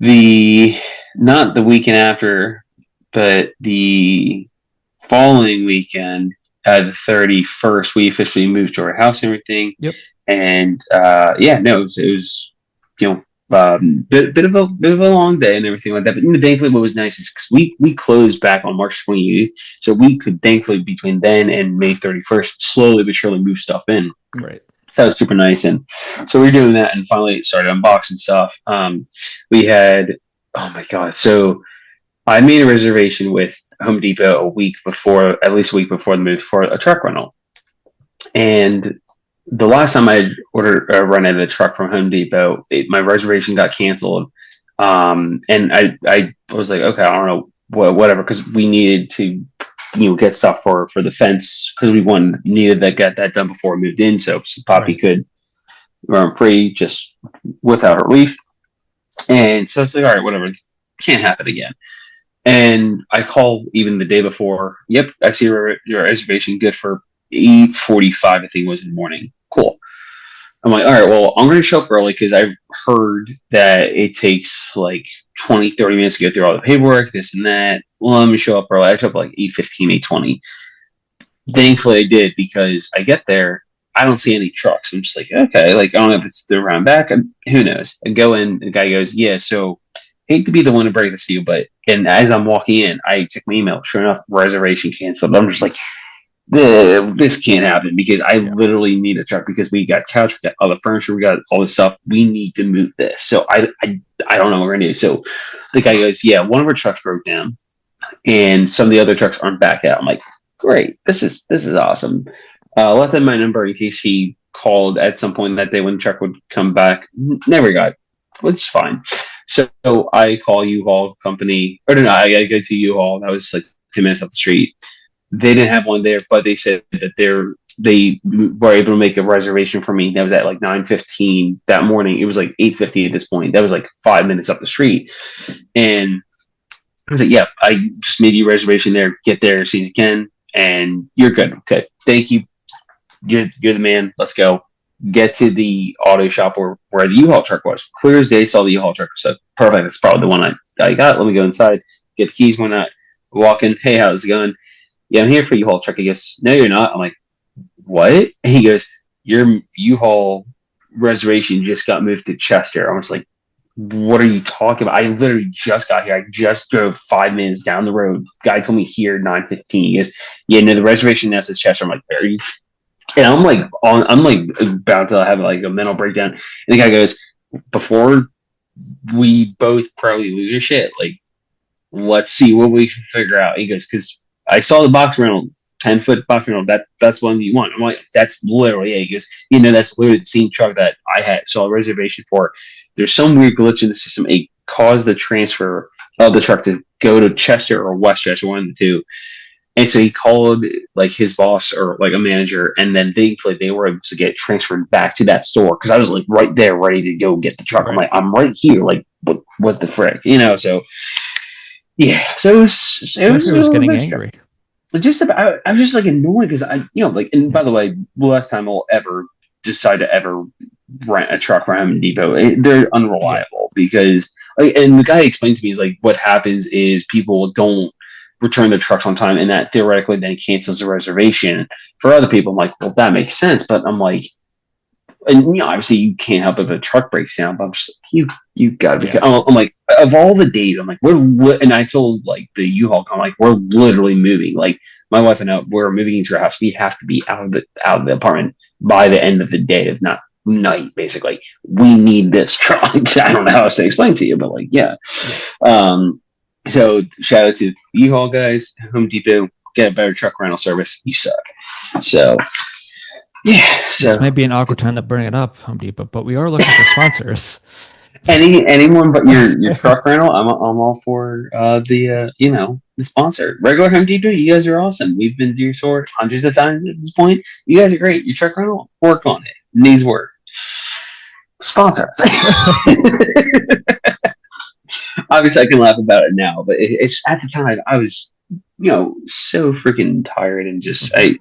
the not the weekend after, but the following weekend, the 31st, we officially moved to our house and everything. Yep. And yeah, no, it was you know bit of a long day and everything like that. But thankfully, what was nice is because we closed back on March 28th, so we could thankfully between then and May 31st slowly but surely move stuff in. Right. So that was super nice, and so we are doing that, and finally started unboxing stuff. We had oh my god, so I made a reservation with Home Depot a week before, at least a week before the move, for a truck rental. And the last time I ordered rented a truck from Home Depot, my reservation got canceled. And I was like, okay, I don't know, whatever, because we needed to, get stuff for the fence because we needed to get that done before we moved in, so Poppy Right. could run free just without her leaf. And so it's like, all right, whatever, can't happen again. And I call even the day before. Yep, I see your reservation good for 8:45. I think it was in the morning. Cool. I'm like, all right, well, I'm going to show up early because I heard that it takes like 20, 30 minutes to get through all the paperwork, this and that. Well, let me show up early. I show up like 8:15, 8:20. Thankfully, I did because I get there. I don't see any trucks. I'm just like, okay, like I don't know if it's the round back. Who knows? I go in. The guy goes, yeah. So hate to be the one to break this to you, but and as I'm walking in, I check my email. Sure enough, reservation canceled. I'm just like, this can't happen because I Yeah. literally need a truck because we got couch, we got all the furniture, we got all this stuff. We need to move this. So I don't know what we're gonna do. So the guy goes, yeah, one of our trucks broke down, and some of the other trucks aren't back out. I'm like, great, this is awesome. Left him my number in case he called at some point that day when the truck would come back. Never got, which is fine. So I call U-Haul company, or no, I go to U-Haul. That was like 10 minutes up the street. They didn't have one there, but they said that they were able to make a reservation for me. That was at like 9:15 that morning. It was like 8:50 at this point. That was like 5 minutes up the street, and I was like, "Yeah, I just made you a reservation there. Get there as soon as you can, and you're good. Okay, thank you. You're the man. Let's go." Get to the auto shop where the U-Haul truck was. Clear as day, saw the U-Haul truck. So perfect. That's probably the one I got. Let me go inside, get the keys. Why not? Walk in. Hey, how's it going? Yeah, I'm here for U-Haul truck. He goes, no, you're not. I'm like, what? And he goes, your U-Haul reservation just got moved to Chester. I was like, what are you talking about? I literally just got here. I just drove 5 minutes down the road. Guy told me here 9:15. He goes, yeah, no, the reservation now says Chester. I'm like, are you? And I'm like about to have like a mental breakdown. And the guy goes, before we both probably lose your shit, like let's see what we can figure out. He goes, because I saw the box rental, 10-foot box rental. That's one you want. I'm like, that's literally it. He goes, that's literally the same truck that I had saw a reservation for. There's some weird glitch in the system. It caused the transfer of the truck to go to Chester or West Chester, one of the two. And so he called like his boss or like a manager, and then thankfully they were able to get transferred back to that store because I was like right there, ready to go get the truck. I'm Right. like, I'm right here. Like, what the frick, So yeah, so it was Jeffrey a was little getting bit. angry. But just about, I was just like annoyed because like, and by the way, the last time I'll ever decide to ever rent a truck from Home Depot, they're Yeah. unreliable because, like, and the guy explained to me is like, what happens is people don't return their trucks on time, and that theoretically then cancels the reservation for other people. I'm like, well, that makes sense, but I'm like, and obviously you can't help it if a truck breaks down. But I'm just like, you gotta be. Yeah. I'm like, of all the days, I'm like, and I told like the U-Haul, I'm like, we're literally moving. Like my wife and I, we're moving into our house. We have to be out of the apartment by the end of the day, if not night. Basically, we need this truck. I don't know how else to explain to you, but like, yeah. Yeah. Um, so shout out to U-Haul guys, Home Depot. Get a better truck rental service. You suck. So yeah. This So may be an awkward time to bring it up, Home Depot, but we are looking for sponsors. anyone but your truck rental, I'm all for the sponsor. Regular Home Depot, you guys are awesome. We've been to your store hundreds of times at this point. You guys are great. Your truck rental, work on it. Needs work. Sponsor us. Obviously, I can laugh about it now, but it's at the time I was so freaking tired and just Mhm.